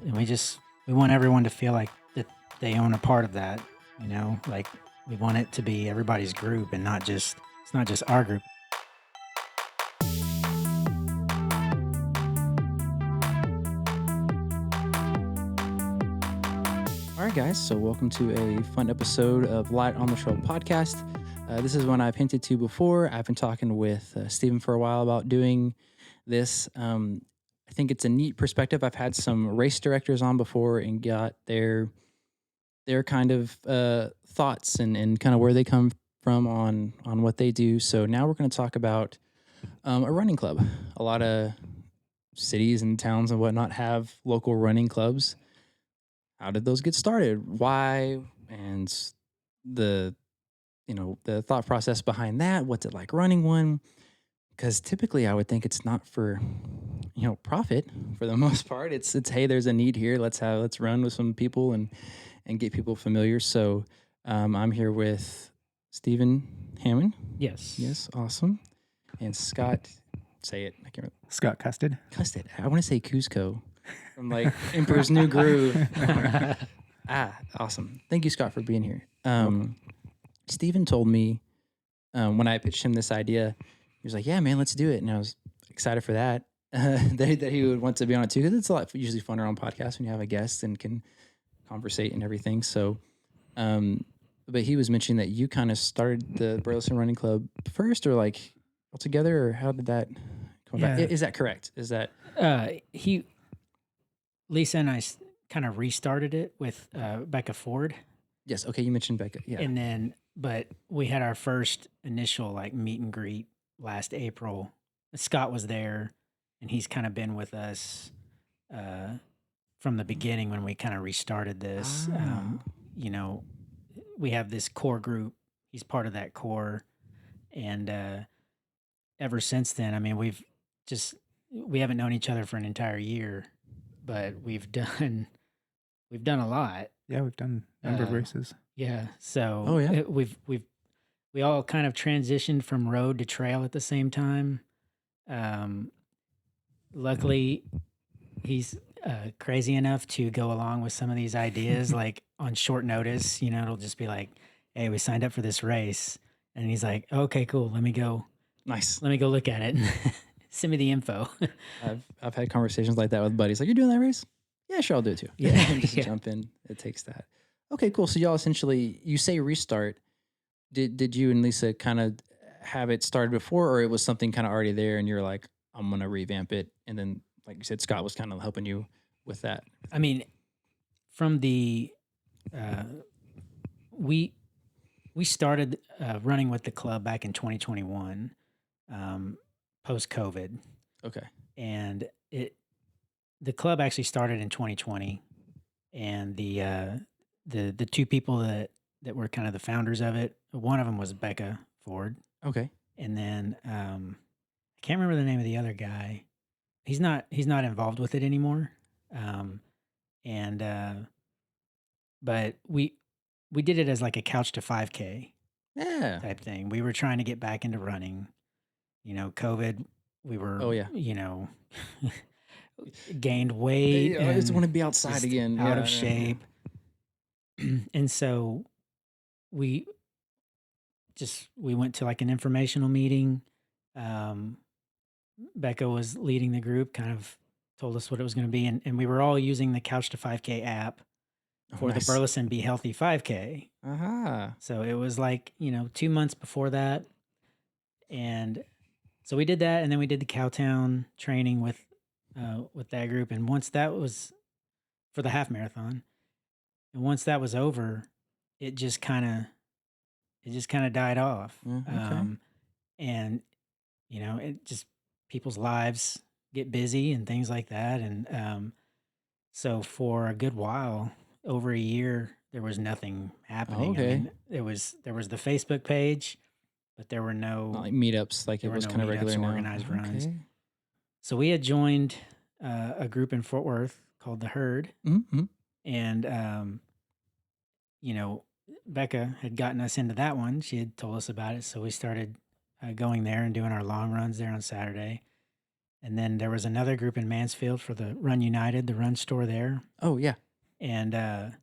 and we want everyone to feel like that they own a part of that. Like we want it to be everybody's group and not just it's not just our group. All right, guys. So, welcome to a fun episode of Light on the Trail podcast. This is one I've hinted to before. I've been talking with Stephen for a while about doing this. I think it's a neat perspective. I've had some race directors on before and got their kind of thoughts and kind of where they come from on what they do. So now we're going to talk about a running club. A lot of cities and towns and whatnot have local running clubs. How did those get started? Why? And the the thought process behind that. What's it like running one? Because typically I would think it's not for profit for the most part. It's hey, there's a need here. Let's run with some people and get people familiar. So I'm here with Stephen Hammond. Yes. Awesome. And Scott, say it. I can't remember. Scott Custead. Custead. I want to say Cusco from like Emperor's New Groove. Awesome. Thank you, Scott, for being here. Stephen told me when I pitched him this idea, he was like, "Yeah, man, let's do it." And I was excited for that. That he would want to be on it too, because it's a lot usually funner on podcasts when you have a guest and can conversate and everything. So, but he was mentioning that you kind of started the Burleson Running Club first, or like all together, or how did that come about? Is that correct? Is that Lisa and I kind of restarted it with Becca Ford. Yes. Okay. You mentioned Becca. Yeah. And then, but we had our first initial like meet and greet last April. Scott was there, and he's kind of been with us from the beginning when we kind of restarted this. We have this core group. He's part of that core. And ever since then, I mean, we haven't known each other for an entire year, but we've done a lot. Yeah, we've done a number of races. Yeah. So we all kind of transitioned from road to trail at the same time. Luckily, he's crazy enough to go along with some of these ideas, like on short notice. It'll just be like, "Hey, we signed up for this race," and he's like, "Okay, cool. Let me go. Nice. Let me go look at it. Send me the info." I've had conversations like that with buddies. Like, "You're doing that race? Yeah, sure, I'll do it too." Yeah. Just jump in. It takes that. Okay, cool. So y'all essentially, you say restart. Did you and Lisa kind of have it started before, or it was something kind of already there and you're like, "I'm going to revamp it." And then, like you said, Scott was kind of helping you with that. I mean, from the, we started running with the club back in 2021, post COVID. Okay. And the club actually started in 2020, and the two people that were kind of the founders of it, one of them was Becca Ford. Okay. And then I can't remember the name of the other guy. He's not involved with it anymore. But we did it as like a couch to 5K type thing. We were trying to get back into running. COVID, we were gained weight. I just want to be outside again. Out of shape. And so we went to like an informational meeting. Becca was leading the group, kind of told us what it was going to be. And we were all using the Couch to 5K app for the Burleson Be Healthy 5K. So it was like, 2 months before that. And so we did that. And then we did the Cowtown training with that group. And once that was for the half marathon, and once that was over, it just kind of died off. And it just, people's lives get busy and things like that. And so for a good while, over a year, there was nothing happening. Okay. I mean, there was the Facebook page, but there were no not like meetups, like it was kind of regular organized runs. So we had joined a group in Fort Worth called The Herd. Mm-hmm. And, Becca had gotten us into that one. She had told us about it. So we started going there and doing our long runs there on Saturday. And then there was another group in Mansfield for the Run United, the run store there. Oh, yeah. And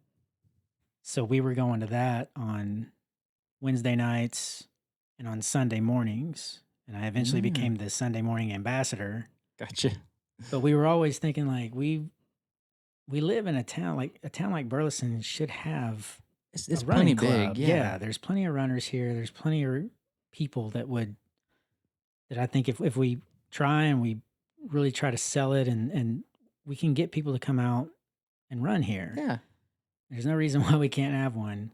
so we were going to that on Wednesday nights and on Sunday mornings. And I eventually became the Sunday morning ambassador. Gotcha. But we were always thinking like we live in a town like Burleson should have it's a running plenty club. big. Yeah. There's plenty of runners here. There's plenty of people that I think if we try and we really try to sell it and we can get people to come out and run here. Yeah. There's no reason why we can't have one.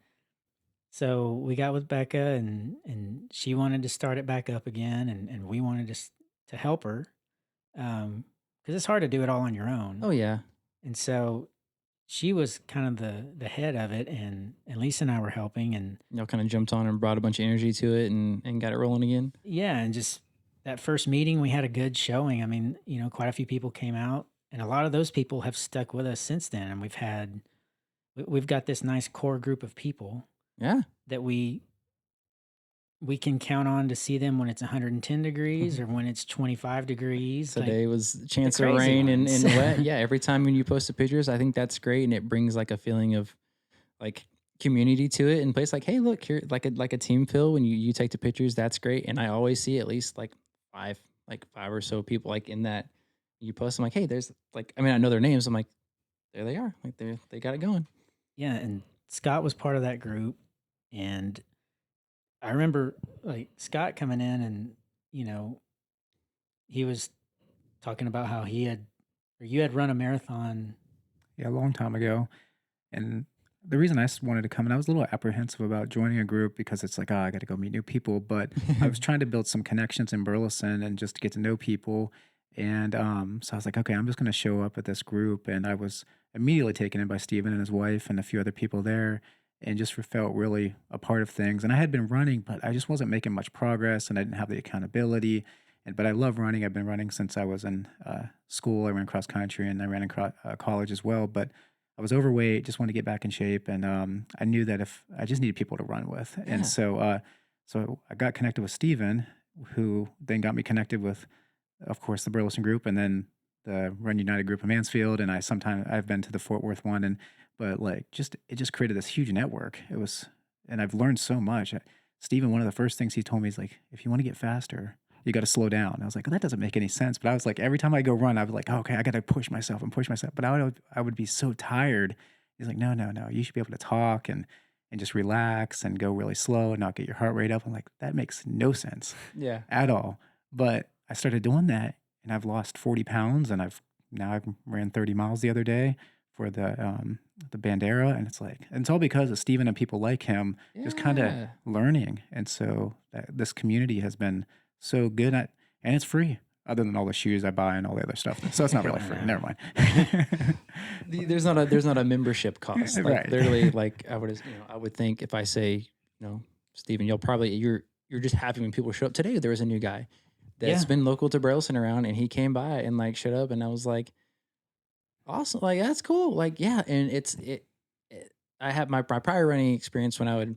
So we got with Becca and she wanted to start it back up again and we wanted to help her. Because it's hard to do it all on your own. Oh, yeah. And so she was kind of the head of it, and Lisa and I were helping. And y'all kind of jumped on and brought a bunch of energy to it and got it rolling again. Yeah, and just that first meeting, we had a good showing. I mean, quite a few people came out, and a lot of those people have stuck with us since then. And we've got this nice core group of people. Yeah. That we can count on to see them when it's 110 degrees or when it's 25 degrees. Today was a chance of rain and wet. Yeah, every time when you post the pictures, I think that's great, and it brings like a feeling of like community to it. And place like, hey, look here, like a team feel when you take the pictures. That's great, and I always see at least like five or so people like in that. You post, I'm like, hey, there's like, I mean, I know their names. I'm like, there they are, like they got it going. Yeah, and Scott was part of that group, and I remember like Scott coming in and, he was talking about how you had run a marathon. Yeah, a long time ago. And the reason I wanted to come, and I was a little apprehensive about joining a group because it's like, I got to go meet new people. But I was trying to build some connections in Burleson and just to get to know people. And so I was like, okay, I'm just going to show up at this group. And I was immediately taken in by Stephen and his wife and a few other people there, and just felt really a part of things. And I had been running, but I just wasn't making much progress, and I didn't have the accountability. But I love running. I've been running since I was in school. I ran cross country, and I ran in college as well. But I was overweight, just wanted to get back in shape, and I knew that if I just needed people to run with. Yeah. And so I got connected with Stephen, who then got me connected with, of course, the Burleson group, and then the Run United group in Mansfield. And I've been to the Fort Worth one, but it just created this huge network. And I've learned so much. Stephen, one of the first things he told me is like, if you want to get faster, you got to slow down. I was like, well, that doesn't make any sense. But I was like, every time I go run, I was like, okay, I got to push myself. But I would be so tired. He's like, no. You should be able to talk and just relax and go really slow and not get your heart rate up. I'm like, that makes no sense. Yeah. At all. But I started doing that, and I've lost 40 pounds, and I ran 30 miles the other day for the Bandera, and it's all because of Stephen and people like him, just kind of learning. And so this community has been so good at, and it's free, other than all the shoes I buy and all the other stuff. So it's not really free. Never mind. There's not a membership cost. Like, right. Literally, like I would think if I say, Stephen, you're just happy when people show up. Today there was a new guy that's been local to Burleson around, and he came by and like showed up, and I was like, awesome, like that's cool, like yeah. And I have my prior running experience when I would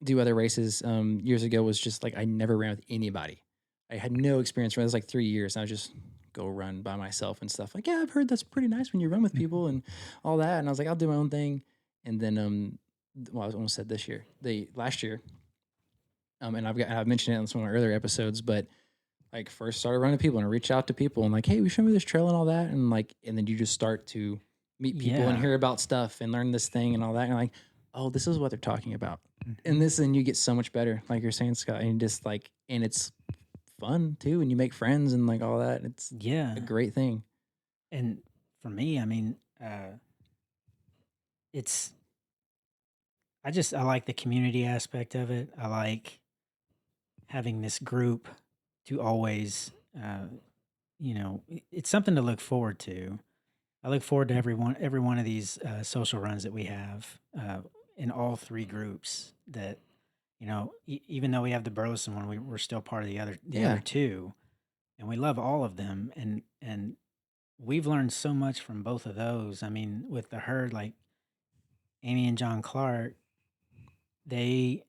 do other races years ago was just like I never ran with anybody. I had no experience running. It was like 3 years, and I would just go run by myself and stuff. Like, yeah, I've heard that's pretty nice when you run with people and all that. And I was like, I'll do my own thing. And then I almost said last year, and I've mentioned it on some of my earlier episodes, but like first started running people and I reached out to people and like, hey, we show me this trail and all that. And then you just start to meet people and hear about stuff and learn this thing and all that. And you're like, oh, this is what they're talking about. And you get so much better. Like you're saying, Scott, and just like, and it's fun too. And you make friends and like all that. It's a great thing. And for me, I mean, I like the community aspect of it. I like having this group to always, it's something to look forward to. I look forward to every one of these social runs that we have in all three groups. That, even though we have the Burleson one, we're still part of the other two, and we love all of them. And we've learned so much from both of those. I mean, with the herd, like Amy and John Clark, they,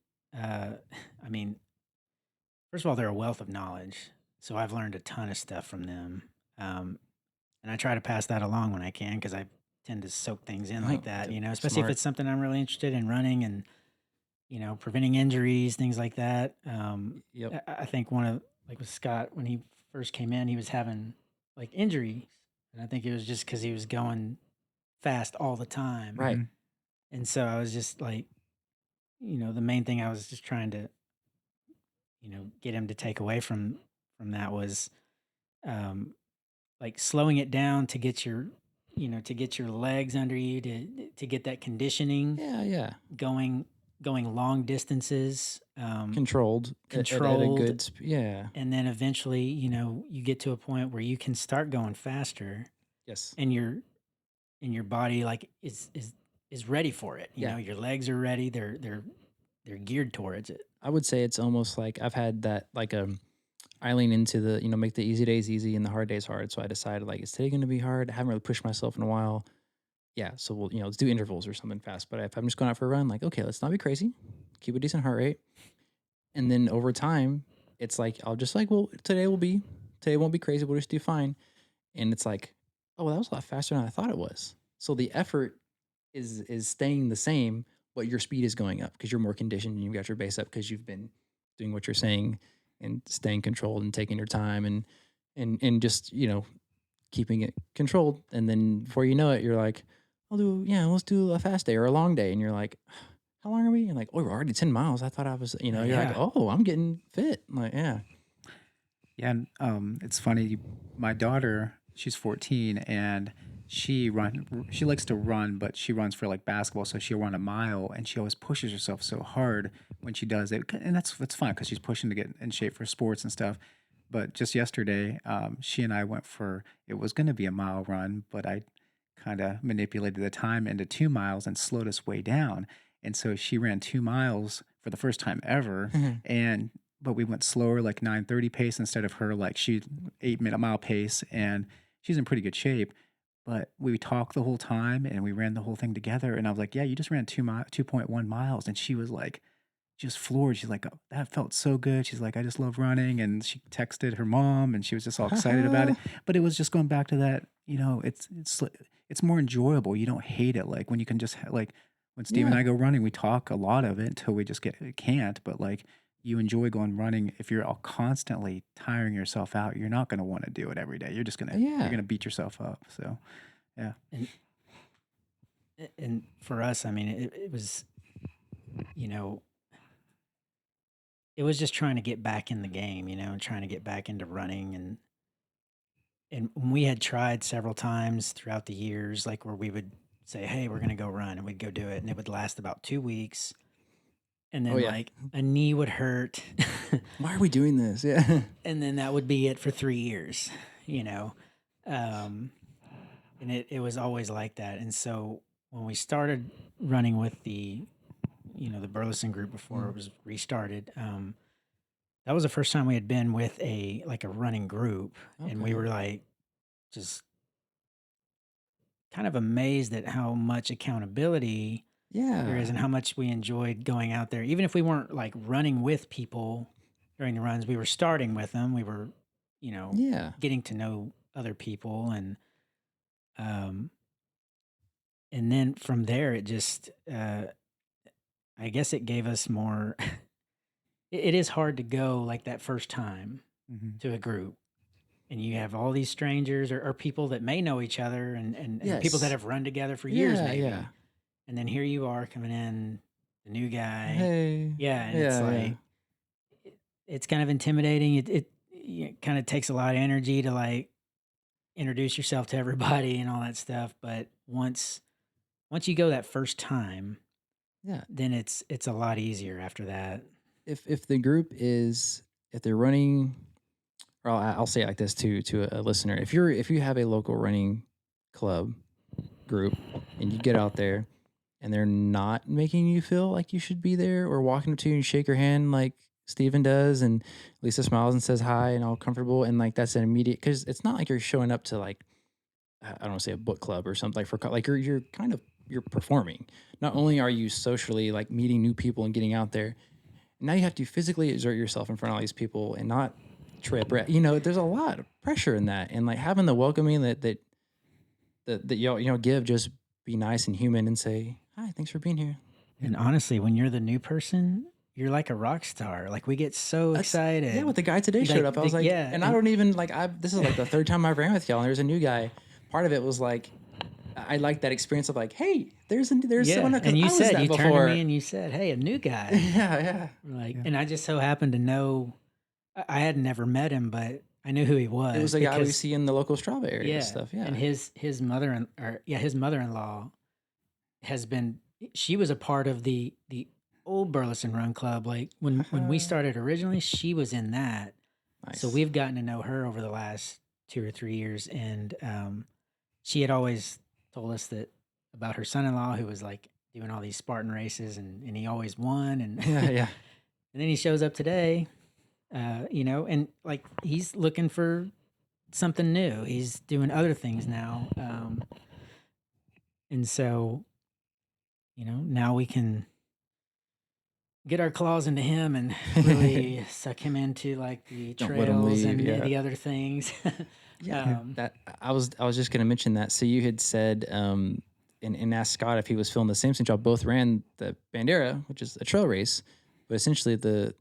first of all, they're a wealth of knowledge. So I've learned a ton of stuff from them. And I try to pass that along when I can because I tend to soak things in like that, especially if Smart. it's something I'm really interested in running and, preventing injuries, things like that. Yep. I think like with Scott, when he first came in, he was having like injuries. And I think it was just because he was going fast all the time. Right. And so I was just like, the main thing I was just trying to, get him to take away from that was um, like slowing it down to get your legs under you to get that conditioning Yeah. going long distances, Controlled. At a controlled, good yeah. and then eventually you get to a point where you can start going faster Yes. and your body like is ready for it. Your legs are ready. They're geared towards it. I would say it's almost like I've had that like I lean into the make the easy days easy and the hard days hard. So I decided like is today going to be hard? I haven't really pushed myself in a while. Yeah, so we'll let's do intervals or something fast. But if I'm just going out for a run, like okay, let's not be crazy, keep a decent heart rate, and then over time, it's like I'll just like well today won't be crazy. We'll just do fine, and it's like oh well, that was a lot faster than I thought it was. So the effort is staying the same, but your speed is going up because you're more conditioned and you've got your base up because you've been doing what you're saying and staying controlled and taking your time and just keeping it controlled. And then before you know it, you're like, let's do a fast day or a long day, and you're like, how long are we? And like, oh, we're already 10 miles. I thought I was, you're like, oh, I'm getting fit. I'm like, yeah. Yeah, and it's funny. My daughter, she's 14, and she likes to run, but she runs for like basketball, so she'll run a mile, and she always pushes herself so hard when she does it, and that's fine because she's pushing to get in shape for sports and stuff. But just yesterday, she and I went for it was going to be a mile run, but I kind of manipulated the time into 2 miles and slowed us way down, and so she ran 2 miles for the first time ever, and but we went slower, like 9:30 pace instead of her like she 8 minute mile pace, and she's in pretty good shape. But we talked the whole time and we ran the whole thing together. And I was like, "Yeah, you just ran 2.1 miles," and she was like, just floored. She's like, "Oh, that felt so good." She's like, "I just love running," and she texted her mom, and she was just all excited about it. But it was just going back to that, it's more enjoyable. You don't hate it like when you can just like when Steve and I go running, we talk a lot of it until we just can't. But like you enjoy going running. If you're all constantly tiring yourself out, you're not going to want to do it every day. You're just gonna you're gonna beat yourself up. So yeah. And for us, I mean, it was, you know, it was just trying to get back in the game, and trying to get back into running and we had tried several times throughout the years, like where we would say, "Hey, we're gonna go run," and we'd go do it, and it would last about 2 weeks, and then like a knee would hurt. Why are we doing this? Yeah, and then that would be it for 3 years, and it was always like that. And so when we started running with the Burleson group before it was restarted, that was the first time we had been with a running group, and we were like just kind of amazed at how much accountability there is and how much we enjoyed going out there. Even if we weren't like running with people during the runs, we were starting with them. We were, getting to know other people um and then from there it just I guess it gave us more it is hard to go like that first time to a group and you have all these strangers or people that may know each other and people that have run together for years maybe. And then here you are coming in, the new guy. Hey. And it's like it's kind of intimidating. It kind of takes a lot of energy to like introduce yourself to everybody and all that stuff. But once you go that first time, then it's a lot easier after that. If the group is if they're running, or I'll say it like this to a listener: if you have a local running club group and you get out there and they're not making you feel like you should be there, or walking up to you and shake your hand like Steven does, and Lisa smiles and says hi and all comfortable, and like that's an immediate, because it's not like you're showing up to like I don't want to say a book club or something, like for like you're kind of you're performing. Not only are you socially like meeting new people and getting out there, now you have to physically exert yourself in front of all these people and not trip, or, you know, there's a lot of pressure in that, and like having the welcoming that y'all, you know, give, just be nice and human and say, hi, thanks for being here. And honestly, when you're the new person, you're like a rock star. Like we get so excited. Yeah, with the guy today showed up, I was like, yeah, and I don't even like, this is like the third time I ran with y'all, and there's a new guy. Part of it was like, I like that experience of like, hey, there's someone. And you turned to me and you said, hey, a new guy. Yeah. Like, and I just so happened to know, I had never met him, but I knew who he was. It was a guy we see in the local Strava area and stuff. Yeah. And his mother-in-law has been, she was a part of the old Burleson Run Club. Like when we started originally, she was in that. Nice. So we've gotten to know her over the last 2 or 3 years. And she had always told us that about her son-in-law who was like doing all these Spartan races and he always won. And yeah. And then he shows up today, you know, and like he's looking for something new. He's doing other things now. And so, you know, now we can get our claws into him and really suck him into like the trails and the other things. That I was just going to mention that. So you had said, and asked Scott if he was feeling the same since y'all both ran the Bandera, which is a trail race, but essentially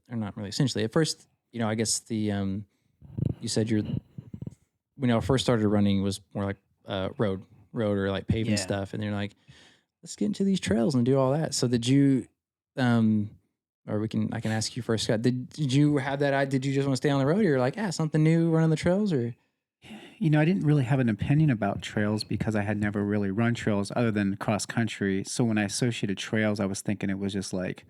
not really essentially. At first, you know, I guess you said when I first started running was more like road or like paving stuff, and you're like, let's get into these trails and do all that. So did you, or I can ask you first, Scott, did you have that? Did you just want to stay on the road, or you're like, something new, running the trails, or? You know, I didn't really have an opinion about trails because I had never really run trails other than cross country. So when I associated trails, I was thinking it was just like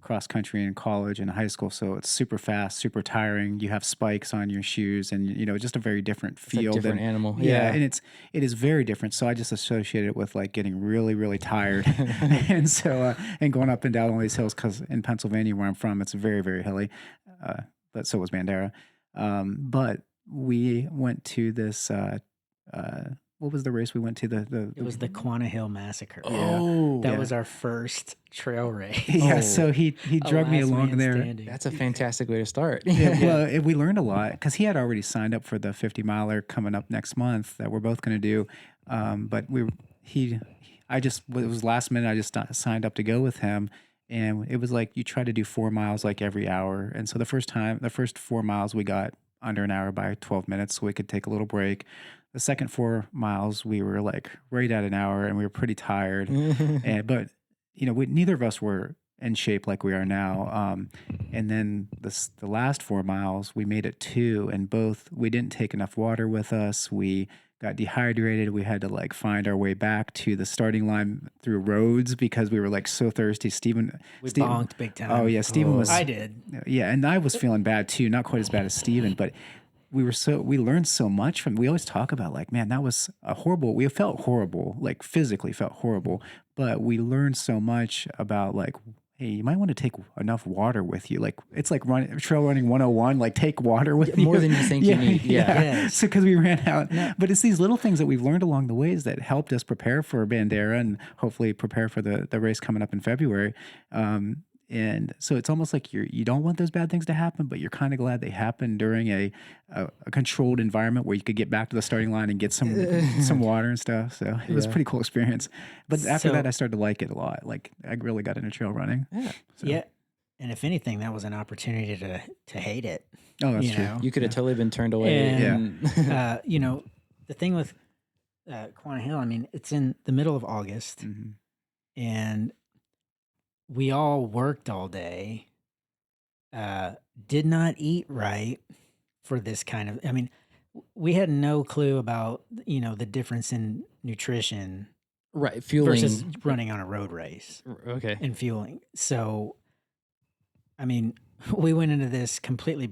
cross country in college and high school. So it's super fast, super tiring. You have spikes on your shoes and, you know, just a very different feel. It's a different animal. Yeah. And it is very different. So I just associated it with like getting really, really tired. And so, and going up and down all these hills, because in Pennsylvania where I'm from, it's very, very hilly. But so was Bandera. But we went to this, what was the race we went to? It was the Quanah Hill Massacre. Oh, that was our first trail race. Yeah, so he drugged me along there. Standing. That's a fantastic way to start. Well, we learned a lot because he had already signed up for the 50 miler coming up next month that we're both going to do. But it was last minute. I just signed up to go with him. And it was like you try to do 4 miles like every hour. And so the first 4 miles we got under an hour by 12 minutes, so we could take a little break. The second 4 miles, we were like right at an hour, and we were pretty tired. But you know, neither of us were in shape like we are now. And then the last 4 miles, we made it 2, and we didn't take enough water with us. We got dehydrated. We had to like find our way back to the starting line through roads because we were like so thirsty. Stephen bonked big time. Oh yeah, Stephen was. I did. Yeah, and I was feeling bad too. Not quite as bad as Stephen, but we learned so much from. We always talk about like, man, that was we felt horrible, like physically felt horrible, but we learned so much about like, hey, you might want to take enough water with you. Like it's like trail running 101, like take water with you. More than you think you need. Yeah. So because we ran out. But it's these little things that we've learned along the ways that helped us prepare for Bandera and hopefully prepare for the race coming up in February. And so it's almost like you don't want those bad things to happen, but you're kind of glad they happened during a controlled environment where you could get back to the starting line and get some water and stuff. So it was a pretty cool experience. But after that, I started to like it a lot. Like I really got into trail running. Yeah. Yeah. And if anything, that was an opportunity to hate it. Oh, that's true. You could have totally been turned away. And, you know, the thing with Quanah Hill, I mean, it's in the middle of August, and we all worked all day, did not eat right for this kind of, I mean, we had no clue about, you know, the difference in nutrition. Right. Fueling. Versus running on a road race. Okay. And fueling. So, I mean, we went into this completely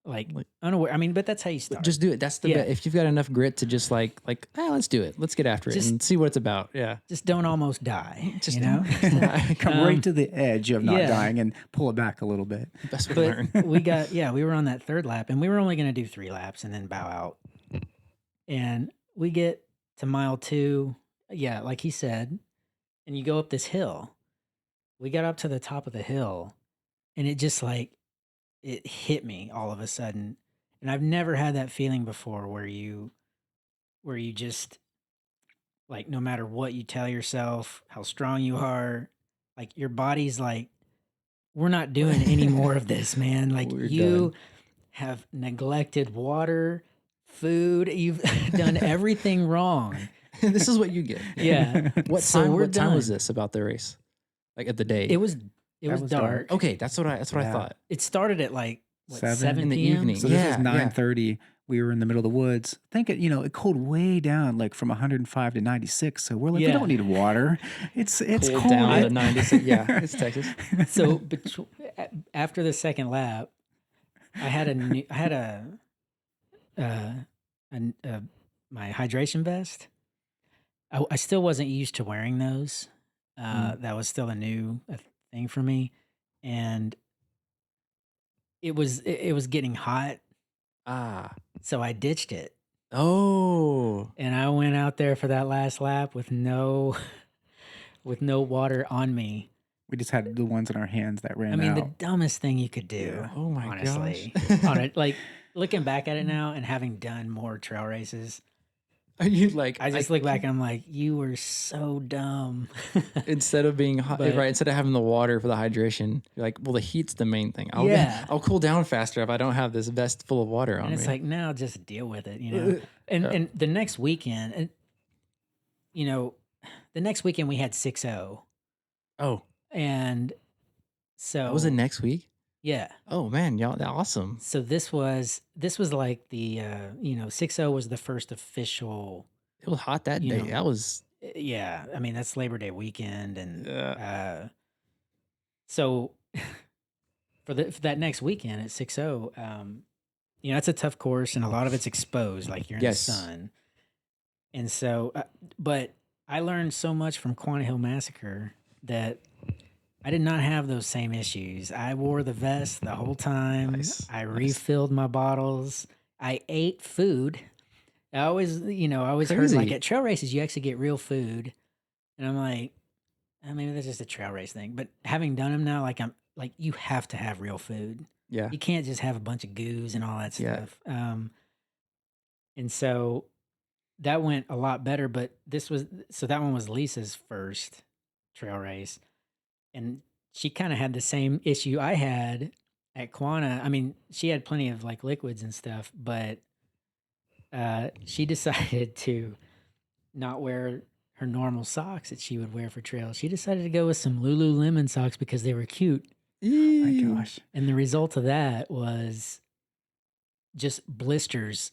like unaware. I mean, but that's how you start. Just do it. That's the best. If you've got enough grit to just let's do it. Let's get after it and see what it's about. Yeah. Just don't almost die. Just, you know, come right to the edge of not dying and pull it back a little bit. Best way to learn. We were on that third lap, and we were only going to do 3 laps and then bow out. And we get to mile 2. Yeah, like he said, and you go up this hill. We got up to the top of the hill, and it just like, it hit me all of a sudden. And I've never had that feeling before where you just like, no matter what you tell yourself, how strong you are, like your body's like, we're not doing any more of this, man. Like We're you done. have neglected water, food, you've done everything wrong. This is what you get. Yeah. What So time? we're What time was done. this about the race? Like at the day? It was That was dark. dark. Okay, that's what I Yeah. thought. It started at like what, 7 7 In the p.m. evening. So this was Yeah, yeah. 9:30. We were in the middle of the woods. Think it, it cooled way down, like from 105 to 96. So we're like, we Yeah. don't need water. It's Cooled cold. down to 96. Yeah, it's Texas. So after the second lap, I had my hydration vest. I still wasn't used to wearing those. That was still a thing for me, and it was getting hot, Ah. so I ditched it, Oh. and I went out there for that last lap with no water on me. We just had the ones in our hands that ran I mean, the out. dumbest thing you could do. Yeah. Oh my honestly, gosh. on it, like looking back at it now and having done more trail races, Are you like? I just look back and I'm like, you were so dumb. Instead of being hot, But- right? Instead of having the water for the hydration, you're like, well, the heat's the main thing. Yeah. I'll cool down faster if I don't have this vest full of water on And it's me. like, now just deal with it, you know. And the next weekend, the next weekend we had 6-0. Oh, And so that was it next week. yeah. Oh man, y'all, that's awesome. So this was like the 6-0 was the first official. It was hot that You day. know, That was Yeah, I mean that's Labor Day weekend, and Yeah. so for that next weekend at 6-0, it's a tough course and a lot of it's exposed, like you're in Yes. the sun, and so but I learned so much from Quanah Hill Massacre that I did not have those same issues. I wore the vest the whole time. Nice, I nice. refilled my bottles. I ate food. I always heard like Crazy. at trail races you actually get real food, and I'm like, maybe that's just a trail race thing. But having done them now, like I'm like, you have to have real food. Yeah. You can't just have a bunch of goos and all that Yeah. stuff. And so that went a lot better. But that one was Lisa's first trail race, and she kind of had the same issue I had at Quanah. I mean, she had plenty of like liquids and stuff, but she decided to not wear her normal socks that she would wear for trails. She decided to go with some Lululemon socks because they were cute. Oh my gosh. And the result of that was just blisters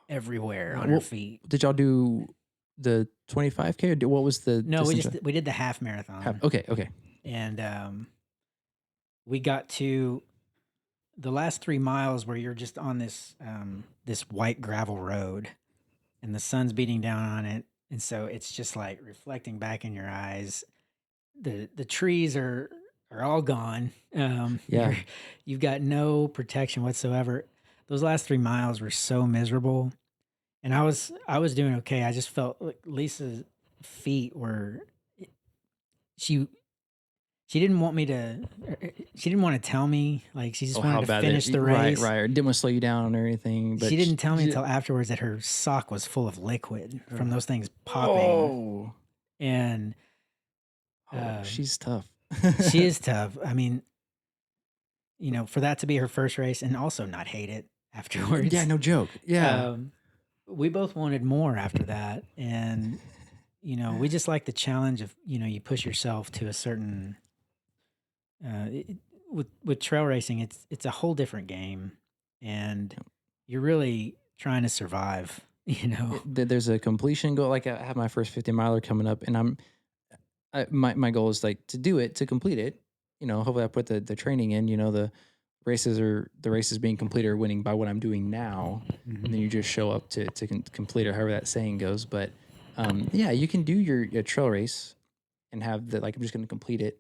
everywhere on her feet. Did y'all do the 25K or what was the? No, distance? we did the half marathon. Okay. And we got to the last 3 miles where you're just on this white gravel road and the sun's beating down on it, and so it's just like reflecting back in your eyes. The trees are all gone. Yeah. You've got no protection whatsoever. Those last 3 miles were so miserable, and I was doing okay. I just felt like Lisa's feet were she didn't want me to. She didn't want to tell me. Like she just wanted to finish the race. Right. Or didn't want to slow you down or anything. But she didn't tell me until afterwards that her sock was full of liquid from those things popping. Oh. And she's tough. she is tough. I mean, for that to be her first race and also not hate it afterwards. Yeah, no joke. Yeah. We both wanted more after that, and we just like the challenge of you push yourself to a certain. With trail racing, it's a whole different game, and you're really trying to survive. There's a completion goal. Like I have my first 50 miler coming up, and my goal is like to do it, to complete it. Hopefully I put the training in. The races being completed or winning by what I'm doing now, and then you just show up to complete, or however that saying goes. But yeah, you can do your trail race and have the like I'm just going to complete it.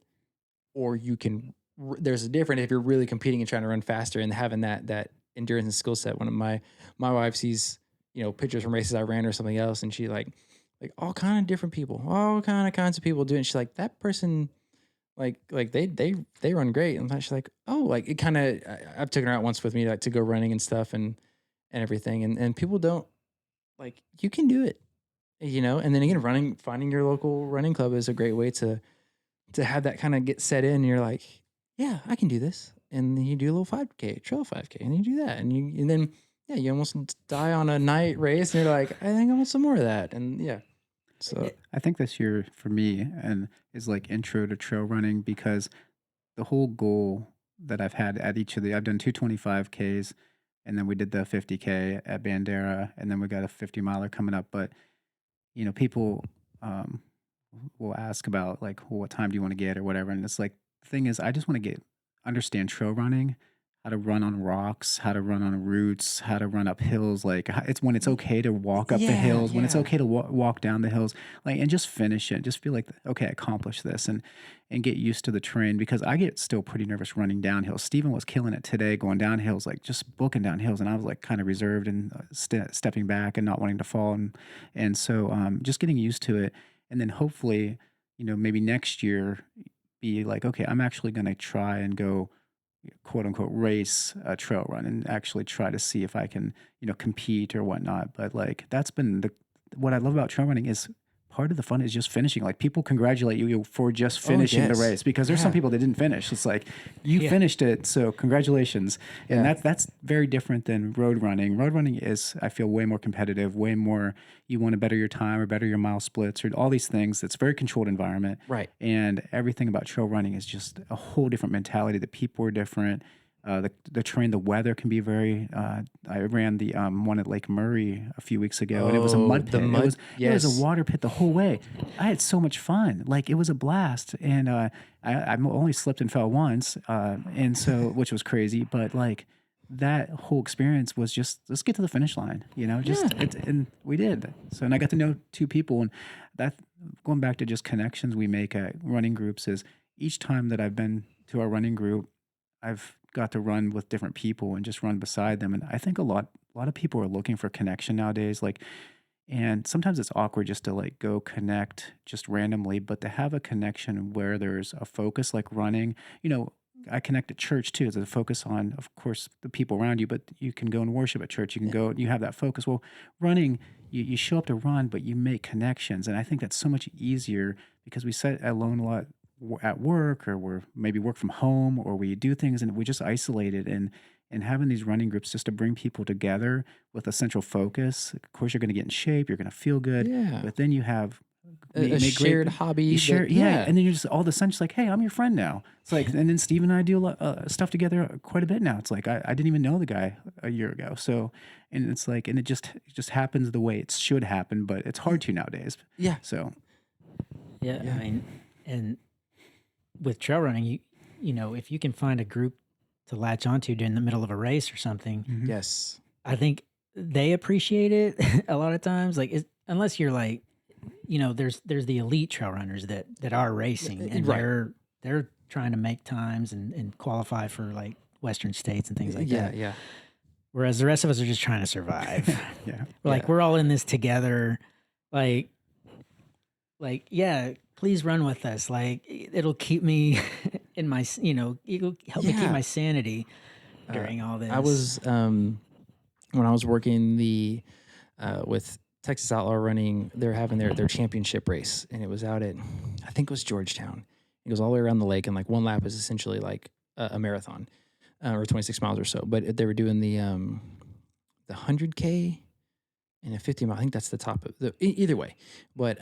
Or you can, there's a difference if you're really competing and trying to run faster and having that endurance and skill set. One of my wife sees, pictures from races I ran or something else, and she like all kind of different people, all kinds of people doing. She's like, that person, like they run great. And she's like, oh, like it kind of, I've taken her out once with me to go running and stuff. And and everything. And people don't like, you can do it, you know? And then again, finding your local running club is a great way to have that kind of get set in. And you're like, yeah, I can do this. And then you do a little 5K, trail 5K, and you do that. And then, yeah, you almost die on a night race. And you're like, I think I want some more of that. And yeah. So I think this year for me and is like intro to trail running, because the whole goal that I've had at each of I've done 225Ks, and then we did the 50K at Bandera, and then we got a 50 miler coming up. But, you know, people will ask about like, well, what time do you want to get or whatever. And it's like, the thing is, I just want to understand trail running, how to run on rocks, how to run on roots, how to run up hills. Like it's when it's okay to walk up the hills, when it's okay to walk down the hills, like, and just finish it. Just feel like, okay, I accomplished this, and get used to the terrain, because I get still pretty nervous running downhill. Stephen was killing it today, going down hills, like just booking down hills. And I was like kind of reserved and stepping back and not wanting to fall. And so just getting used to it. And then hopefully, you know, maybe next year be like, okay, I'm actually going to try and go, quote unquote, race a trail run and actually try to see if I can, you know, compete or whatnot. But like, that's been what I love about trail running is part of the fun is just finishing. Like, people congratulate you for just finishing the race, because there's some people that didn't finish. It's like, you finished it, so congratulations. And that's very different than road running. Road running is, I feel, way more competitive, way more, you want to better your time or better your mile splits or all these things. It's a very controlled environment. Right. And everything about trail running is just a whole different mentality. The people are different. The terrain, the weather can be very. I ran the one at Lake Murray a few weeks ago, and it was a mud pit. It was a water pit the whole way. I had so much fun. Like, it was a blast, and I only slipped and fell once, and so, which was crazy. But like, that whole experience was just, let's get to the finish line, you know. And we did. So, and I got to know two people, and that, going back to just connections we make at running groups, is each time that I've been to our running group, I've got to run with different people and just run beside them. And I think a lot of people are looking for connection nowadays. Like, and sometimes it's awkward just to like go connect just randomly, but to have a connection where there's a focus, like running, you know, I connect at church too. There's a focus on, of course, the people around you, but you can go and worship at church. You can go, you have that focus. Well, running, you show up to run, but you make connections. And I think that's so much easier, because we sit alone a lot at work, or we're maybe work from home, or we do things and we just isolated. And having these running groups just to bring people together with a central focus. Of course, you're going to get in shape, you're going to feel good, but then you have a shared hobby. And then you're just all of a sudden just like, hey, I'm your friend now. It's like, and then Steve and I do a lot, stuff together quite a bit now. It's like, I didn't even know the guy a year ago. So, and it's like, and it just happens the way it should happen, but it's hard to nowadays. Yeah. So. Yeah. I mean, and with trail running, you know, if you can find a group to latch onto during the middle of a race or something, yes, I think they appreciate it a lot of times. Like, unless you're like, you know, there's the elite trail runners that are racing, and they're trying to make times and qualify for like Western states and things like that. Yeah. Whereas the rest of us are just trying to survive. We're all in this together. Like, yeah, please run with us. Like, it'll keep me in my, you know, it'll help me keep my sanity during all this. I was, when I was working with Texas Outlaw Running, they're having their championship race, and it was out at, I think it was Georgetown. It goes all the way around the lake, and like one lap is essentially like a marathon, or 26 miles or so. But they were doing the 100K and a 50 mile. I think that's the top of either way. But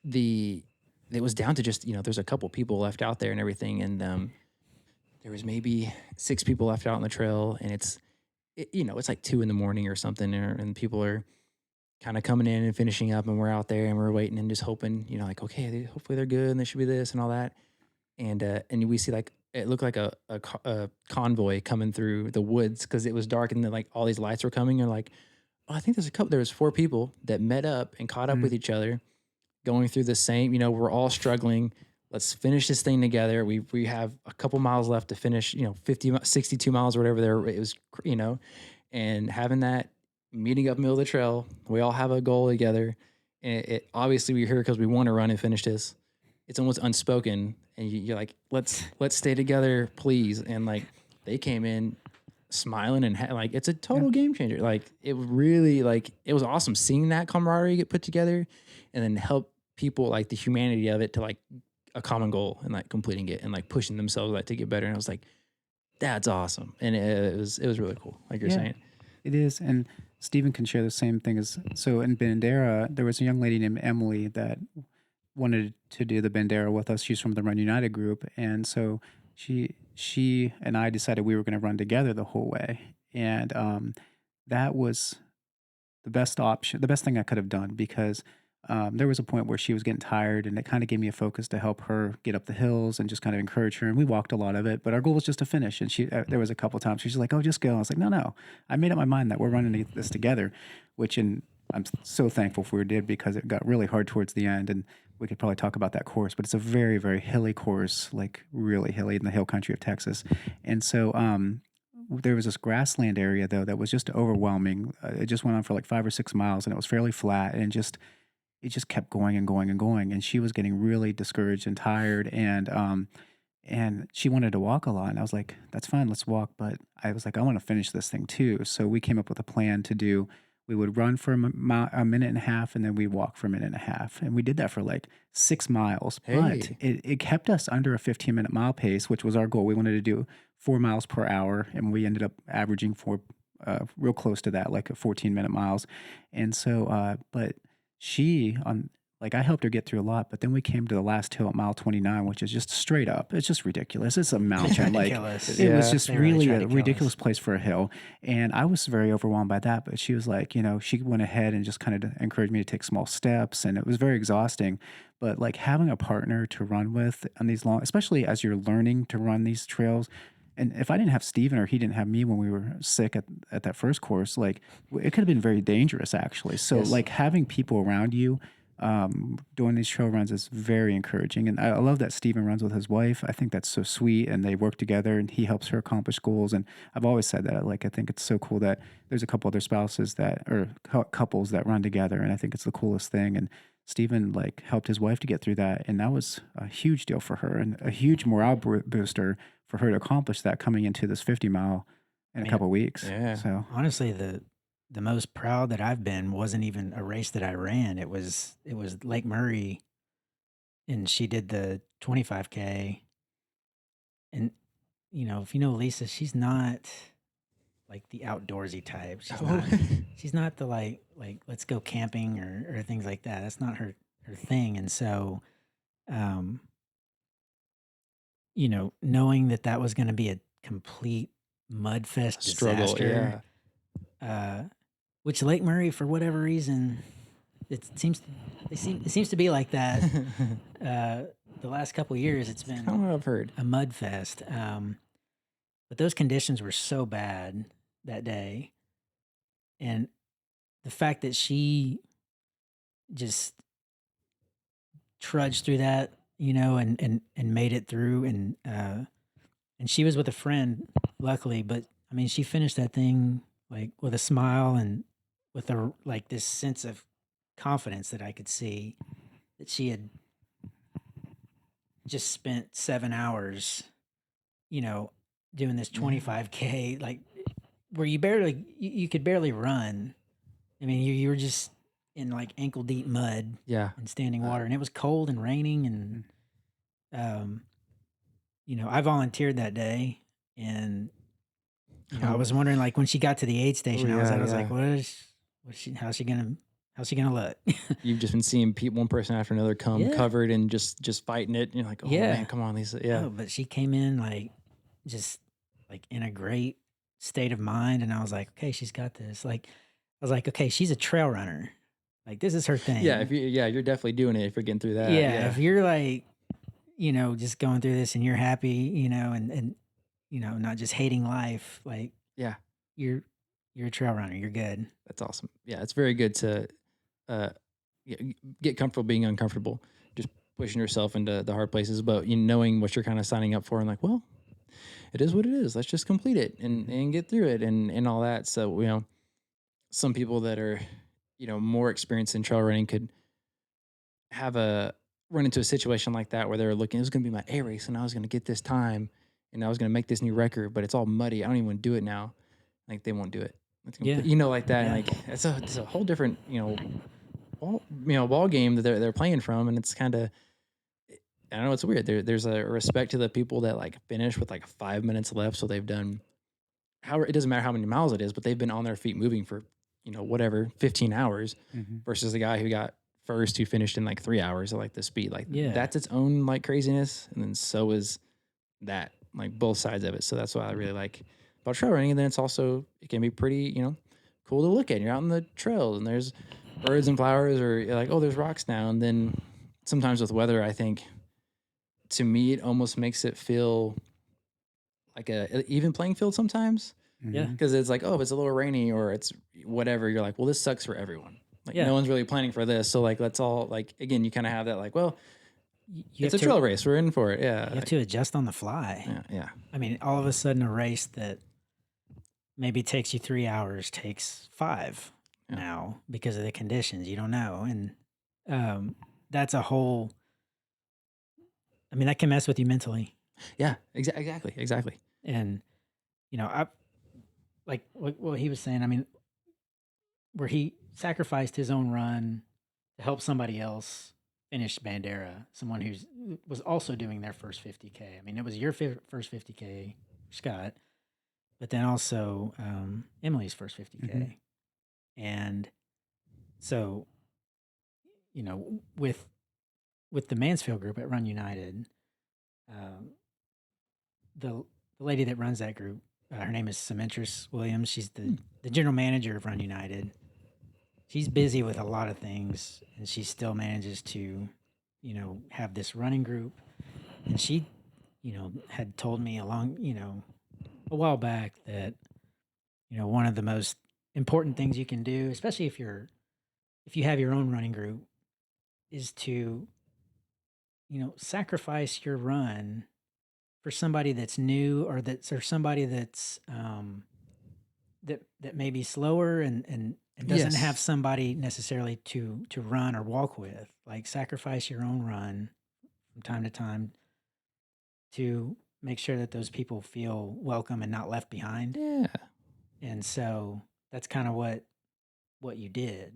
it was down to just, you know, there's a couple people left out there and everything, and there was maybe 6 people left out on the trail, and it's like 2 a.m. or something, and people are kind of coming in and finishing up, and we're out there and we're waiting and just hoping, you know, like, okay, hopefully they're good and they should be this and all that, and we see like it looked like a convoy coming through the woods, because it was dark and then like all these lights were coming, and like, oh, I think there was 4 people that met up and caught up with each other, going through the same, you know, we're all struggling. Let's finish this thing together. We have a couple miles left to finish, you know, 62 miles or whatever it was, you know, and having that meeting up middle of the trail, we all have a goal together. And it obviously we're here because we want to run and finish this. It's almost unspoken. And you're like, let's stay together, please. And like, they came in smiling and like it's a total game changer. Like it really, like it was awesome seeing that camaraderie get put together, and then help people, like the humanity of it, to like a common goal and like completing it and like pushing themselves like to get better. And I was like, that's awesome, and it was really cool, like you're saying. It is. And Stephen can share the same thing as, so in Bandera, there was a young lady named Emily that wanted to do the Bandera with us. She's from the Run United group. And so she and I decided we were going to run together the whole way. And that was the best option, the best thing I could have done, because there was a point where she was getting tired, and it kind of gave me a focus to help her get up the hills and just kind of encourage her. And we walked a lot of it, but our goal was just to finish. And there was a couple of times she's like, "Oh, just go." I was like, "No, I made up my mind that we're running this together," I'm so thankful for we did, because it got really hard towards the end. And we could probably talk about that course, but it's a very, very hilly course, like really hilly in the hill country of Texas. And so, there was this grassland area though that was just overwhelming. It just went on for like 5 or 6 miles, and it was fairly flat, and it just kept going and going and going. And she was getting really discouraged and tired. And she wanted to walk a lot. And I was like, that's fine, let's walk. But I was like, I want to finish this thing too. So we came up with a plan to do, we would run for a minute and a half, and then we walk for a minute and a half. And we did that for like 6 miles. But it kept us under a 15-minute mile pace, which was our goal. We wanted to do 4 miles per hour. And we ended up averaging real close to that, like a 14-minute miles. And so, but I helped her get through a lot, but then we came to the last hill at mile 29, which is just straight up. It's just ridiculous. It's a mountain. Like it was just really a ridiculous place for a hill. And I was very overwhelmed by that, but she was like, she went ahead and just kind of encouraged me to take small steps, and it was very exhausting. But like having a partner to run with on these long, especially as you're learning to run these trails. And if I didn't have Stephen, or he didn't have me when we were sick at that first course, like it could have been very dangerous actually. So like having people around you doing these trail runs is very encouraging. And I love that Stephen runs with his wife. I think that's so sweet, and they work together, and he helps her accomplish goals. And I've always said that, like, I think it's so cool that there's a couple other spouses or couples that run together. And I think it's the coolest thing. And Stephen like helped his wife to get through that. And that was a huge deal for her, and a huge morale booster for her to accomplish that coming into this 50-mile in a couple of weeks. Yeah. So honestly, the most proud that I've been wasn't even a race that I ran. It was Lake Murray, and she did the 25K. And if you know Lisa, she's not like the outdoorsy type. She's not the like let's go camping or things like that. That's not her thing. And so knowing that was going to be a complete mud fest disaster, which Lake Murray, for whatever reason, it seems to be like that. The last couple of years, it's been kind of what I've heard, a mud fest. But those conditions were so bad that day, and the fact that she just trudged through that, and made it through, and she was with a friend, luckily, but I mean, she finished that thing like with a smile and with this sense of confidence that I could see that she had just spent 7 hours, doing this 25K, like where you could barely run. I mean, you were just in like ankle deep mud, and standing water, and it was cold and raining, and I volunteered that day, and I was wondering, like, when she got to the aid station, I was like, how's she gonna look? You've just been seeing one person after another come covered and just fighting it, and you're like, oh man, come on, Lisa. No, but she came in like just like in a great state of mind, and I was like, okay, she's got this. Like, I was like, okay, she's a trail runner. Like, this is her thing. Yeah, you're definitely doing it if you're getting through that. Yeah, if you're like, just going through this and you're happy, and not just hating life, like, you're a trail runner. You're good. That's awesome. Yeah, it's very good to get comfortable being uncomfortable, just pushing yourself into the hard places, but knowing what you're kind of signing up for, and like, well, it is what it is. Let's just complete it and get through it and all that. So, some people that are, more experienced in trail running could run into a situation like that where they're looking, it was going to be my A race and I was going to get this time and I was going to make this new record, but it's all muddy. I don't even want to do it now. like they won't do it. Yeah. Like that. Yeah. And like it's a whole different, ball game that they're playing from, and it's kind of, I don't know, it's weird. There's a respect to the people that like finish with like 5 minutes left, so they've done it doesn't matter how many miles it is, but they've been on their feet moving for, whatever, 15 hours versus the guy who got first who finished in like 3 hours at like the speed. Like that's its own like craziness. And then so is that, like both sides of it. So that's what I really like about trail running. And then it can be pretty, cool to look at. You're out in the trails and there's birds and flowers, or you're like, oh, there's rocks now. And then sometimes with weather, I think to me, it almost makes it feel like a even playing field sometimes. Yeah. Because it's like, oh, if it's a little rainy or it's whatever, you're like, well, this sucks for everyone. Like no one's really planning for this. So like, let's all like, again, you kind of have that like, well, it's a trail race. We're in for it. Yeah. You have to adjust on the fly. Yeah. I mean, all of a sudden a race that maybe takes you 3 hours takes 5 now because of the conditions. You don't know. And that's a whole, that can mess with you mentally. Yeah, exactly. And, I like what he was saying, where he sacrificed his own run to help somebody else finish Bandera, someone who was also doing their first 50K. It was your first 50K, Scott, but then also Emily's first 50K. And so, with the Mansfield group at Run United, the lady that runs that group, her name is Cementris Williams. She's the general manager of Run United. She's busy with a lot of things, and she still manages to, have this running group. And she, had told me a while back that, one of the most important things you can do, especially if you have your own running group, is to, sacrifice your run for somebody that's new or somebody that's that may be slower and doesn't have somebody necessarily to run or walk with. Like sacrifice your own run from time to time to make sure that those people feel welcome and not left behind. Yeah. And so that's kind of what you did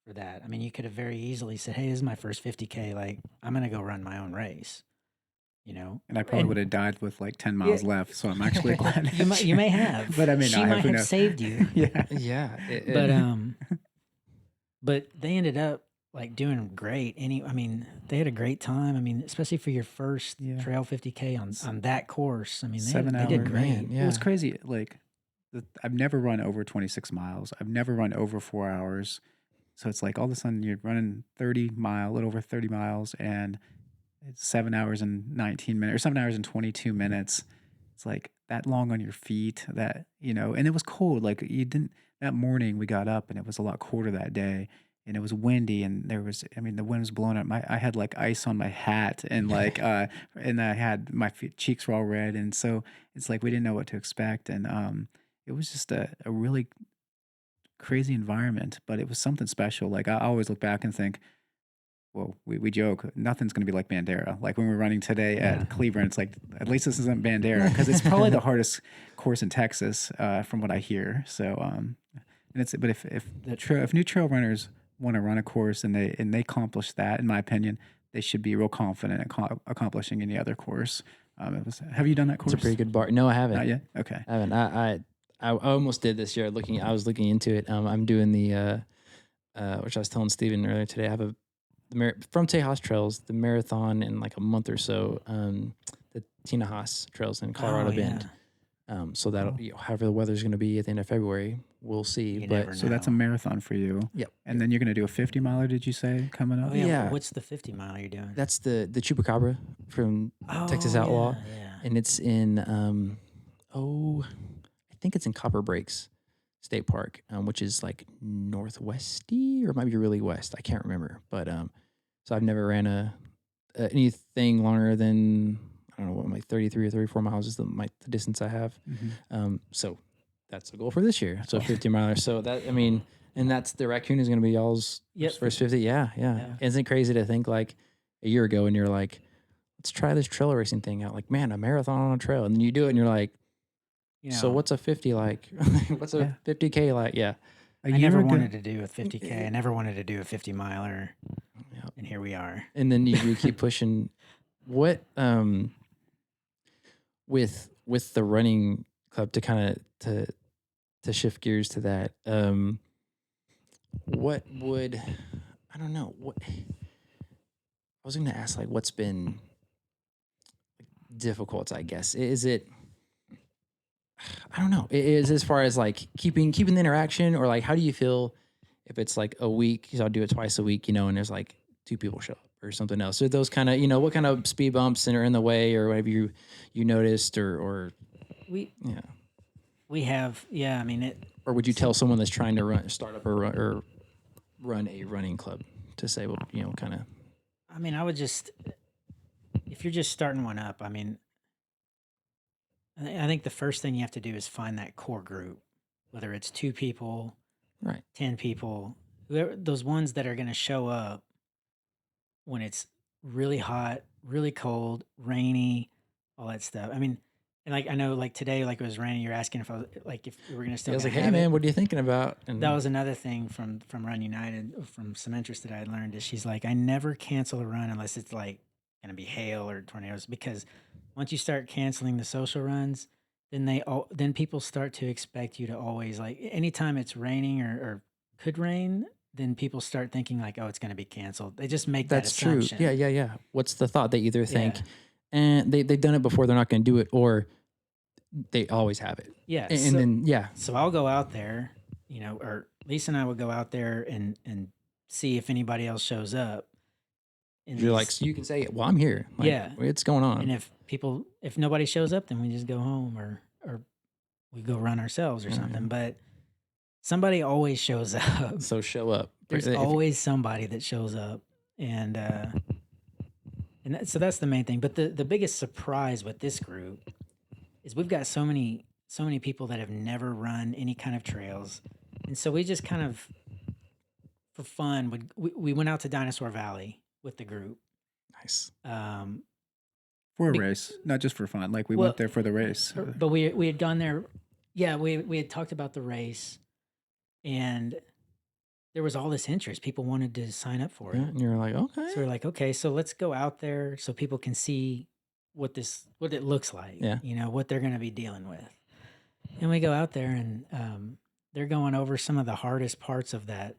for that. You could have very easily said, hey, this is my first 50K. Like, I'm going to go run my own race. And I probably would have died with like 10 miles left. So I'm actually glad. You may have, but she might have saved you. Yeah. But they ended up like doing great. They had a great time. Especially for your first trail 50K on that course. They did great. Man, yeah. It was crazy. Like I've never run over 26 miles. I've never run over 4 hours. So it's like all of a sudden you're running a little over 30 miles, and it's 7 hours and 19 minutes, or 7 hours and 22 minutes. It's like that long on your feet, that, and it was cold. Like that morning we got up and it was a lot colder that day, and it was windy, and the wind was blowing up. I had like ice on my hat, and like, and I had my cheeks were all red. And so it's like, we didn't know what to expect. And, it was just a really crazy environment, but it was something special. Like I always look back and think, well, we joke, nothing's going to be like Bandera. Like when we're running today at Cleveland, it's like, at least this isn't Bandera, because it's probably the hardest course in Texas, from what I hear. So, but if new trail runners want to run a course and they accomplish that, in my opinion, they should be real confident in accomplishing any other course. Have you done that course? It's a pretty good bar. No, I haven't. Not yet? Okay. I haven't. I almost did this year. I was looking into it. I'm doing the, which I was telling Stephen earlier today. I have from Tejas Trails, the marathon in like a month or so. The Tina Haas Trails in Colorado Bend. So that'll however the weather's going to be at the end of February, we'll see. So that's a marathon for you. Yep. And then you're going to do a 50 miler, did you say, coming up? Oh, yeah. What's the 50 mile you're doing? That's the Chupacabra from Texas Outlaw, and it's in I think it's in Copper Breaks State Park, which is like northwesty, or it might be really west. I can't remember, but so I've never ran anything longer than, I don't know, like 33 or 34 miles is the distance I have. So that's the goal for this year. So 50 miler. So that, and that's the Raccoon is going to be y'all's first 50. Yeah. Isn't it crazy to think like a year ago and you're like, let's try this trail racing thing out. Like, man, a marathon on a trail. And then you do it and you're like, So what's a 50 like? What's a 50K like? Yeah. I never wanted to do a 50K. I never wanted to do a 50 miler. Yep. And here we are. And then you keep pushing. What with the running club to kind of to shift gears to that, what would, I don't know, what I was going to ask, like, what's been difficult, I guess. Is it, I don't know, is as far as like keeping the interaction, or like, how do you feel if it's like a week, because I'll do it twice a week, and there's like 2 people show up or something else? So those kind of, what kind of speed bumps are in the way, or whatever you noticed, or we have, I mean it. Or would you tell someone that's trying to start up or run a running club to say, well, kind of? I mean, I would just, if you're just starting one up, I mean, I think the first thing you have to do is find that core group, whether it's 2 people, right, 10 people, whoever, those ones that are going to show up when it's really hot, really cold, rainy, all that stuff. I mean, and like, I know like today, like it was raining, you're asking if I was like, if we were going to still, I was like, hey man, what are you thinking about? And that was another thing from Run United, from some interest that I had learned, is she's like, I never cancel a run unless it's like going to be hail or tornadoes, because once you start canceling the social runs, then people start to expect you to always, like, anytime it's raining or could rain, then people start thinking like, oh, it's going to be canceled. They just make that assumption. True. Yeah. What's the thought? They either think, and they've done it before, they're not going to do it, or they always have it. Yeah. So I'll go out there, or Lisa and I would go out there and see if anybody else shows up. And you're like, so you can say, well, I'm here. Like, it's going on. And if nobody shows up, then we just go home or we go run ourselves or something. But somebody always shows up. So show up. There's always somebody that shows up. And so that's the main thing. But the biggest surprise with this group is we've got so many people that have never run any kind of trails. And so we just kind of, for fun, we went out to Dinosaur Valley with the group. Nice. For a race, not just for fun. Like we went there for the race. But we had gone there. Yeah, we had talked about the race, and there was all this interest. People wanted to sign up for it. And you're like, okay. So we're like, okay, so let's go out there so people can see what it looks like. Yeah. What they're going to be dealing with. And we go out there, and they're going over some of the hardest parts of that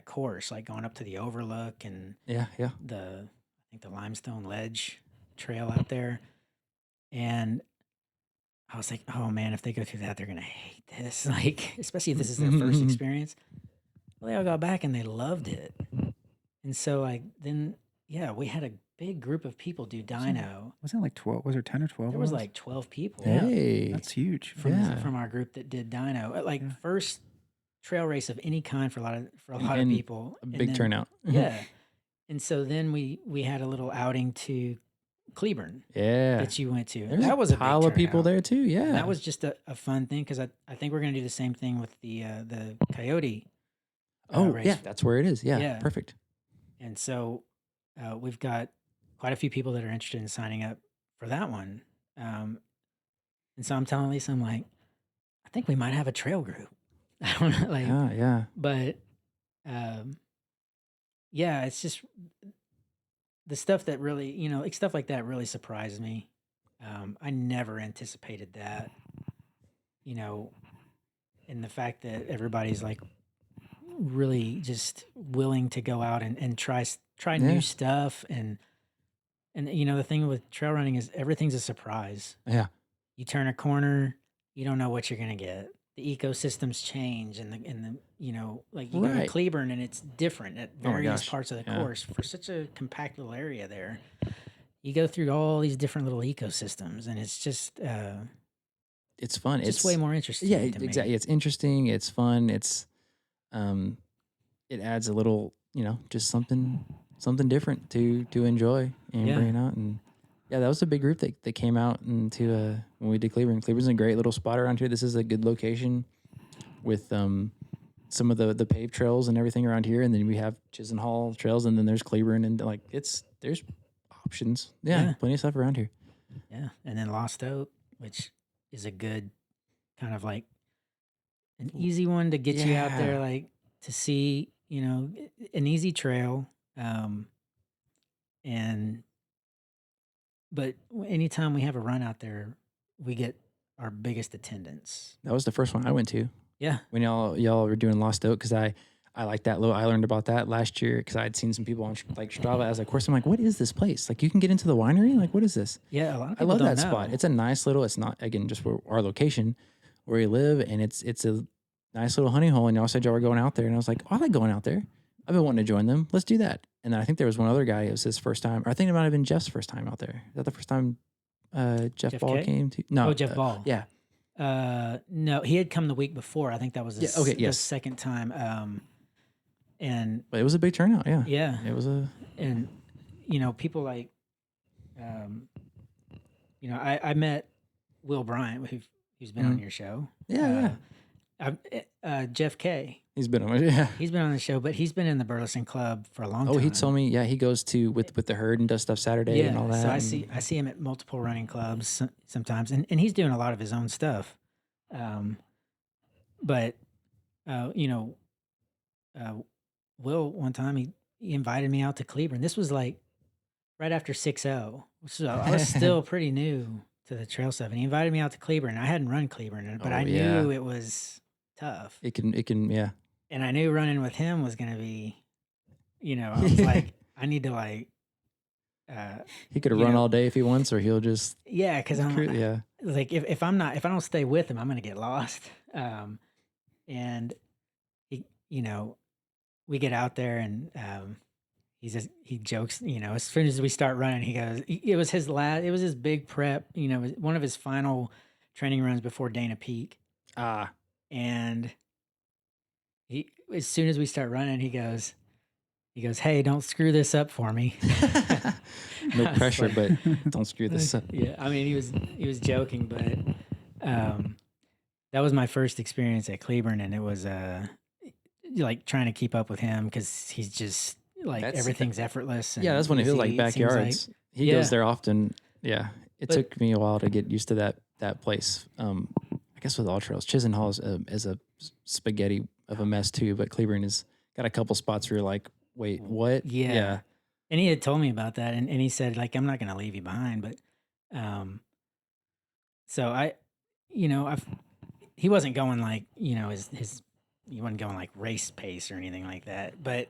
course, like going up to the overlook and I think the limestone ledge trail out there. And I was like, oh man, if they go through that, they're gonna hate this. Like, especially if this is their first experience. Well, they all got back and they loved it. And so we had a big group of people do dyno. Was it like 12? Was there 10 or 12? There was like 12 people. Hey, that's huge from our group that did dyno. Like first trail race of any kind for a lot of people. A big turnout. Yeah. And so then we had a little outing to Cleburne. Yeah. That you went to. That was a pile of people there too. Yeah. And that was just a fun thing, because I think we're going to do the same thing with the Coyote race. Yeah, that's where it is. Yeah. Perfect. And so we've got quite a few people that are interested in signing up for that one. And so I'm telling Lisa, I'm like, I think we might have a trail group. I don't know, like, but, it's just the stuff that really, like stuff like that really surprised me. I never anticipated that, and the fact that everybody's like really just willing to go out and try new stuff. And, the thing with trail running is everything's a surprise. Yeah. You turn a corner, you don't know what you're going to get. The ecosystems change, and like you go to Cleburne and it's different at various parts of the course for such a compact little area there. You go through all these different little ecosystems, and it's just it's fun. It's way more interesting. Yeah, exactly. It's interesting. It's fun. It's it adds a little, just something different to enjoy and bring out. And that was a big group that came out into when we did Cleburne. Cleburne's a great little spot around here. This is a good location with some of the paved trails and everything around here, and then we have Chisenhall trails, and then there's Cleburne, and like there's options. Yeah, plenty of stuff around here. Yeah, and then Lost Oak, which is a good kind of like an easy one to get you out there, like to see, an easy trail. But anytime we have a run out there, we get our biggest attendance. That was the first one I went to. Yeah. When y'all were doing Lost Oak, because I like that I learned about that last year because I had seen some people on like Strava as a course. I'm like, what is this place? Like, you can get into the winery? Like, what is this? Yeah, a lot of I people love don't that know. spot. It's a nice little, it's not, again, just where our location, where we live, and it's a nice little honey hole. And y'all said y'all were going out there, and I was like, oh, I like going out there. I've been wanting to join them. Let's do that. And then I think there was one other guy. It was his first time, or I think it might have been Jeff's first time out there. Is that the first time Jeff Ball K? came to? No. Jeff Ball. Yeah. No, he had come the week before. I think that was the second time. But it was a big turnout. Yeah. Yeah. It was and people like, I met Will Bryant, who's been on your show. Yeah. Jeff K. He's been on. Yeah. He's been on the show, but he's been in the Burleson Club for a long time. Oh, he told me. Yeah, he goes to with the herd and does stuff Saturday and all that. So I see him at multiple running clubs sometimes, and he's doing a lot of his own stuff. But Will, one time he invited me out to Cleburne. This was like right after 6-0, so I was still pretty new to the trail stuff, and he invited me out to Cleburne. I hadn't run Cleburne, but I knew it was tough. It can, yeah. And I knew running with him was going to be, I was like, I need to like. He could run all day if he wants, or he'll just. Yeah, because like if I don't stay with him, I'm going to get lost. And he, we get out there and he jokes, as soon as we start running, he goes, it was his big prep, one of his final training runs before Dana Peak. And he, as soon as we start running, he goes, hey, don't screw this up for me. No pressure, but don't screw this up. Yeah. I mean, he was joking, but, that was my first experience at Cleburne, and it was, like trying to keep up with him because he's just like everything's effortless. And that's when it feels like backyards. He goes there often. Yeah. It took me a while to get used to that place. I guess with all trails, Chisenhall is a spaghetti of a mess too, but Cleburne has got a couple spots where you're like, wait, what? Yeah. And he had told me about that, and he said, like, I'm not going to leave you behind, but, so he wasn't going like, he wasn't going like race pace or anything like that, but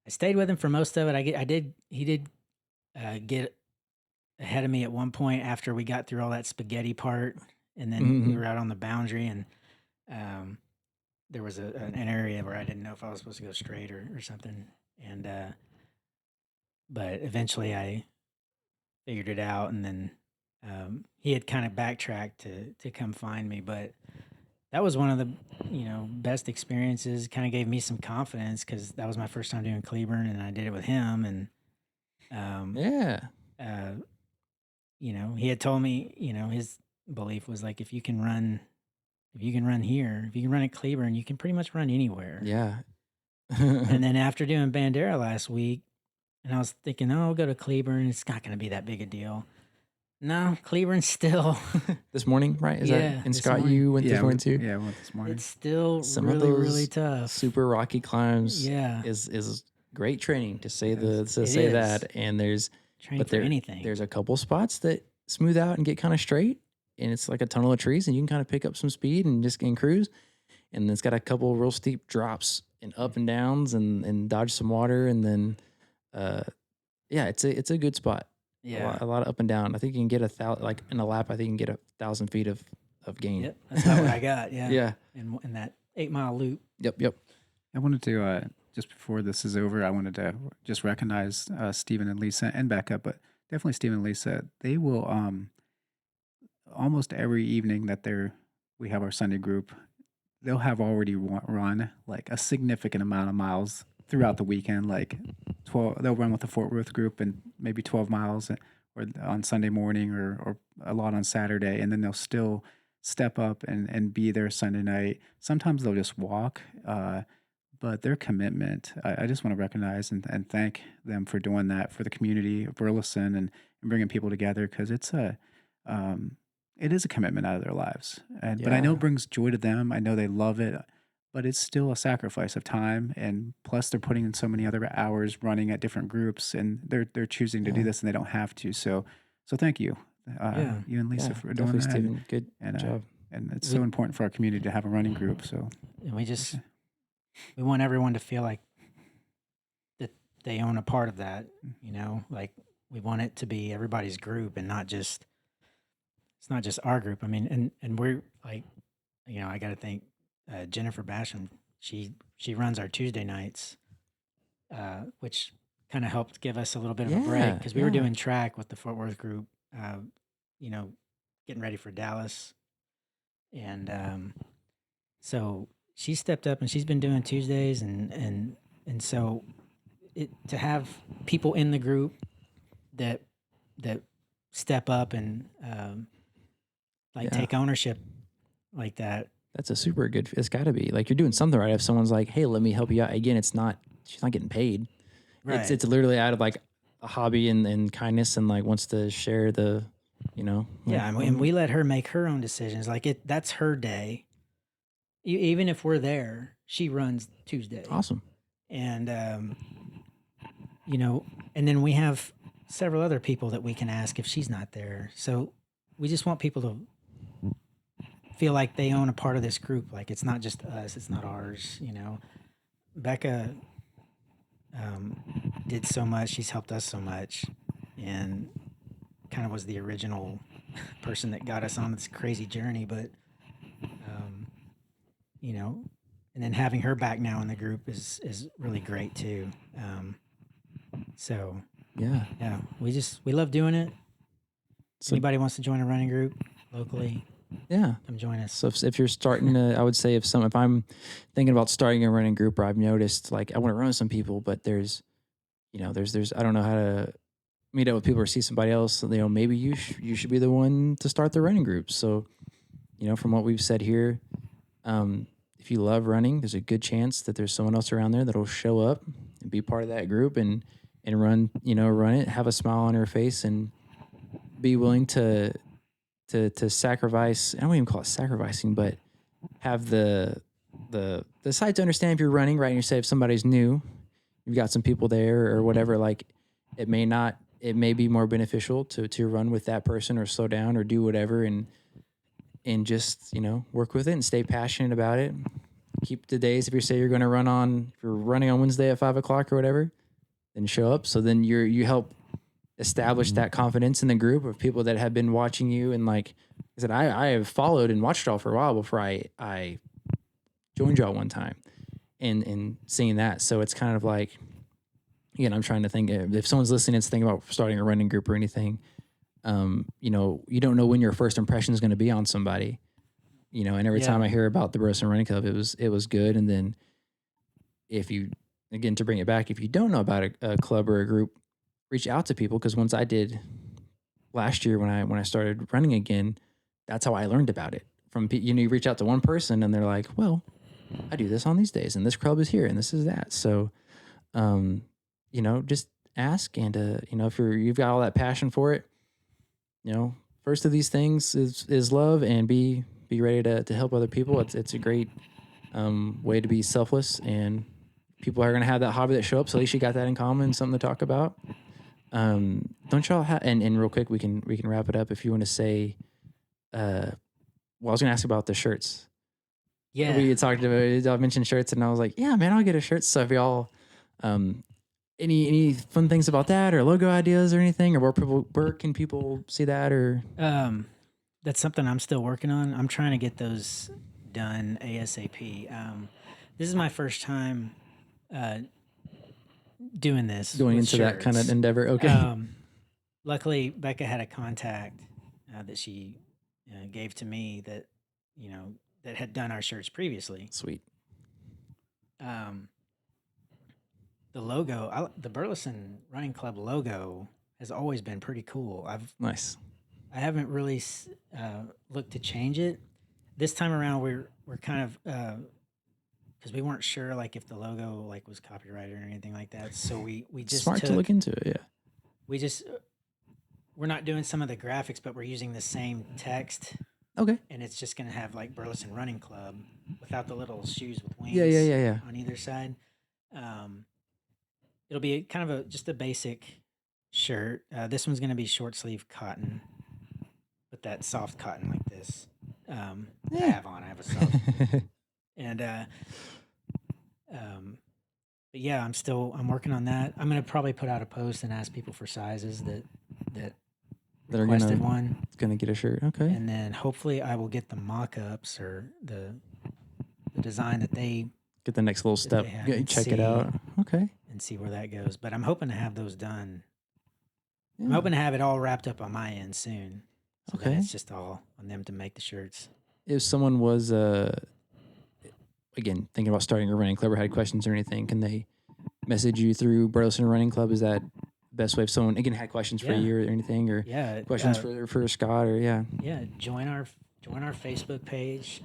I stayed with him for most of it. He did get ahead of me at one point after we got through all that spaghetti part, and then we were out on the boundary, and there was an area where I didn't know if I was supposed to go straight or something, and but eventually I figured it out, and then he had kind of backtracked to come find me, but that was one of the best experiences. Kind of gave me some confidence because that was my first time doing Cleburne, and I did it with him, and he had told me, his belief was like, if you can run here, if you can run at Cleburne, you can pretty much run anywhere. Yeah. And then after doing Bandera last week, and I was thinking, oh, I'll go to Cleburne. It's not going to be that big a deal. No, Cleburne's still. This morning, right? Is that? And Scott, you went this morning too? Yeah, I went this morning. It's still really tough. Super rocky climbs. Yeah. Is great training to say that. And there's anything. There's a couple spots that smooth out and get kind of straight, and it's like a tunnel of trees, and you can kind of pick up some speed and just cruise. And it's got a couple real steep drops and up and downs and dodge some water, and then it's a good spot. Yeah, a lot of up and down. I think you can get in a lap. I think you can get 1,000 feet of gain. Yep, that's not what I got. Yeah, yeah, in that 8-mile loop. Yep. I wanted to just before this is over, I wanted to just recognize Stephen and Lisa, and back up, but definitely Stephen and Lisa. They will almost every evening that we have our Sunday group, they'll have already run like a significant amount of miles throughout the weekend, like 12. They'll run with the Fort Worth group and maybe 12 miles, or on Sunday morning, or a lot on Saturday, and then they'll still step up and be there Sunday night. Sometimes they'll just walk, but their commitment, I just want to recognize and thank them for doing that for the community of Burleson and bringing people together, because it's it is a commitment out of their lives. But I know it brings joy to them. I know they love it, but it's still a sacrifice of time. And plus they're putting in so many other hours running at different groups, and they're choosing to do this and they don't have to. So thank you. You and Lisa for doing that. Stephen. Good job. And it's so important for our community to have a running group. So and we want everyone to feel like that they own a part of that, like we want it to be everybody's group and it's not just our group. I mean, and we're like, I got to thank Jennifer Basham. She runs our Tuesday nights, which kind of helped give us a little bit of a break because we were doing track with the Fort Worth group, getting ready for Dallas. And so she stepped up and she's been doing Tuesdays and so to have people in the group that step up and take ownership like that. That's a super good. It's got to be like you're doing something right. If someone's like, "Hey, let me help you out," again, she's not getting paid. Right. It's literally out of like a hobby and kindness and like wants to share the, and we let her make her own decisions. Like that's her day. Even if we're there, she runs Tuesday. Awesome. And and then we have several other people that we can ask if she's not there. So we just want people to feel like they own a part of this group. Like it's not just us, it's not ours. Becca did so much. She's helped us so much, and kind of was the original person that got us on this crazy journey. But and then having her back now in the group is really great too. So we love doing it. So anybody wants to join a running group locally, come join us. So if you're starting to, I would say if I'm thinking about starting a running group, or I've noticed like I want to run with some people, but there's I don't know how to meet up with people or see somebody else. Maybe you should be the one to start the running group. So, from what we've said here, if you love running, there's a good chance that there's someone else around there that'll show up and be part of that group and run it, have a smile on her face, and be willing to sacrifice. I don't even call it sacrificing, but have the sight to understand if you're running, right? And you say if somebody's new, you've got some people there or whatever, like it may be more beneficial to run with that person or slow down or do whatever and just, work with it and stay passionate about it. Keep the days. If you're running on Wednesday at 5:00 or whatever, then show up. So then you help establish that confidence in the group of people that have been watching you. And like I said, I have followed and watched y'all for a while before I joined y'all one time and seeing that. So it's kind of like, again, I'm trying to think if someone's listening and thinking about starting a running group or anything, you don't know when your first impression is going to be on somebody, and every time I hear about the Burleson Running Club, it was good. And then if you, again, to bring it back, if you don't know about a club or a group, reach out to people. Cause once I did last year when I started running again, that's how I learned about it from, you reach out to one person and they're like, well, I do this on these days and this club is here and this is that. So, just ask. And, if you've got all that passion for it, first of these things is love, and be ready to help other people. It's a great way to be selfless, and people are going to have that hobby that show up. So at least you got that in common, something to talk about. Don't y'all have, and real quick, we can wrap it up if you want to say, I was going to ask about the shirts. Yeah. We talked about, I mentioned shirts and I was like, yeah, man, I'll get a shirt. So if y'all, any fun things about that or logo ideas or anything, or where can people see that? Or that's something I'm still working on. I'm trying to get those done ASAP. This is my first time doing this. Going into shirts. That kind of endeavor. Okay. Luckily, Becca had a contact that she gave to me that that had done our shirts previously. Sweet. The logo, the Burleson Running Club logo, has always been pretty cool. Nice. I haven't really looked to change it. This time around, we're kind of because we weren't sure like if the logo like was copyrighted or anything like that. So we just smart to look into it. Yeah. we're not doing some of the graphics, but we're using the same text. Okay. And it's just going to have like Burleson Running Club without the little shoes with wings Yeah. on either side. It'll be kind of just a basic shirt. This one's going to be short sleeve cotton with that soft cotton like this. I have a soft. And, but yeah, I'm working on that. I'm going to probably put out a post and ask people for sizes that requested one. Gonna get a shirt. Okay. And then hopefully I will get the mock-ups or the design that they get the next little step. Check it out. Okay. And see where that goes. But I'm hoping to have those done. Yeah. I'm hoping to have it all wrapped up on my end soon. So okay. It's just all on them to make the shirts. If someone was, again, thinking about starting a running club or had questions or anything, can they message you through Burleson Running Club? Is that the best way if someone, again, had questions for you or anything, or questions for Scott or join our Facebook page.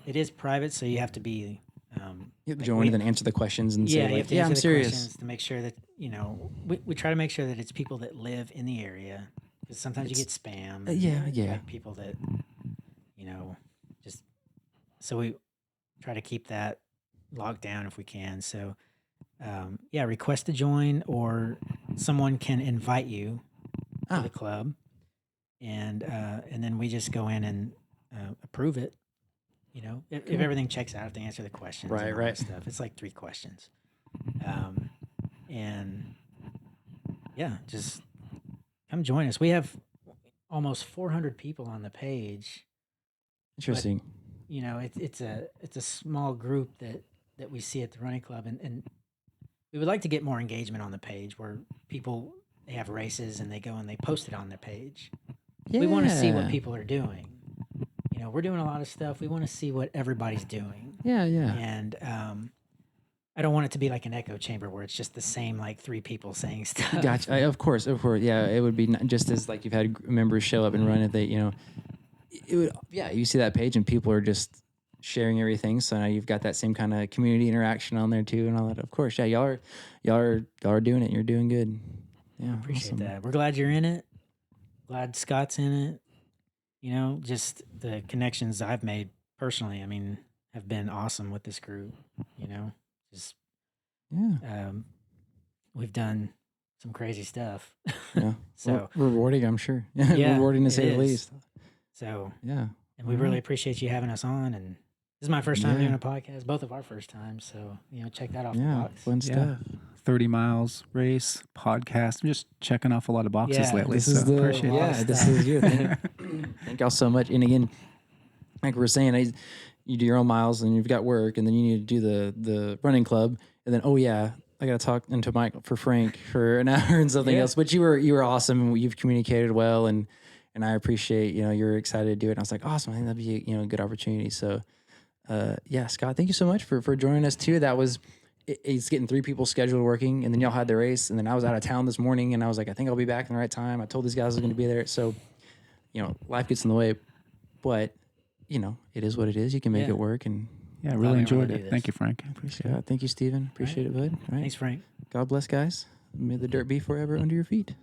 It is private, so you have to be you have to join and then answer the questions and say, like, I'm serious. To make sure that, we try to make sure that it's people that live in the area, because sometimes you get spam. Like people that, just, so we try to keep that locked down if we can. So, request to join, or someone can invite you to the club, and then we just go in and approve it. If everything checks out, if they answer the questions, and all that stuff. It's like 3 questions, and just come join us. We have almost 400 people on the page. Interesting. But, it's a small group that we see at the running club, and we would like to get more engagement on the page where people, they have races and they go and they post it on their page. Yeah. We want to see what people are doing. We're doing a lot of stuff. We want to see what everybody's doing. Yeah. And I don't want it to be like an echo chamber where it's just the same, like 3 people saying stuff. Gotcha. Of course. Yeah, it would be just as like you've had members show up and run it. They, it would. Yeah, you see that page and people are just sharing everything. So now you've got that same kind of community interaction on there too, and all that. Of course, yeah, y'all are doing it. You're doing good. Yeah, appreciate that. We're glad you're in it. Glad Scott's in it. Just the connections I've made personally, have been awesome with this group. We've done some crazy stuff. Yeah. So rewarding, I'm sure. Yeah, rewarding to say the least. So yeah. And we really appreciate you having us on. And this is my first time doing a podcast, both of our first times. So, check that off the box. Fun stuff. 30 miles race podcast. I'm just checking off a lot of boxes lately. This is this is your thing. Thank y'all so much. And again, like we were saying, you do your own miles and you've got work, and then you need to do the running club, and then I got to talk into Mike for Frank for an hour and something else. But you were awesome, and you've communicated well, and I appreciate you're excited to do it. And I was like, awesome. I think that'd be a good opportunity. So Scott, thank you so much for joining us too. That was. It's getting 3 people scheduled working, and then y'all had the race, and then I was out of town this morning, and I was like, I think I'll be back in the right time. I told these guys I was going to be there. So, life gets in the way, but it is what it is. You can make it work, and I really enjoyed it. Thank you, Frank. Appreciate it. Thank you, Stephen. Appreciate it, bud. All right. Thanks, Frank. God bless, guys. May the dirt be forever under your feet.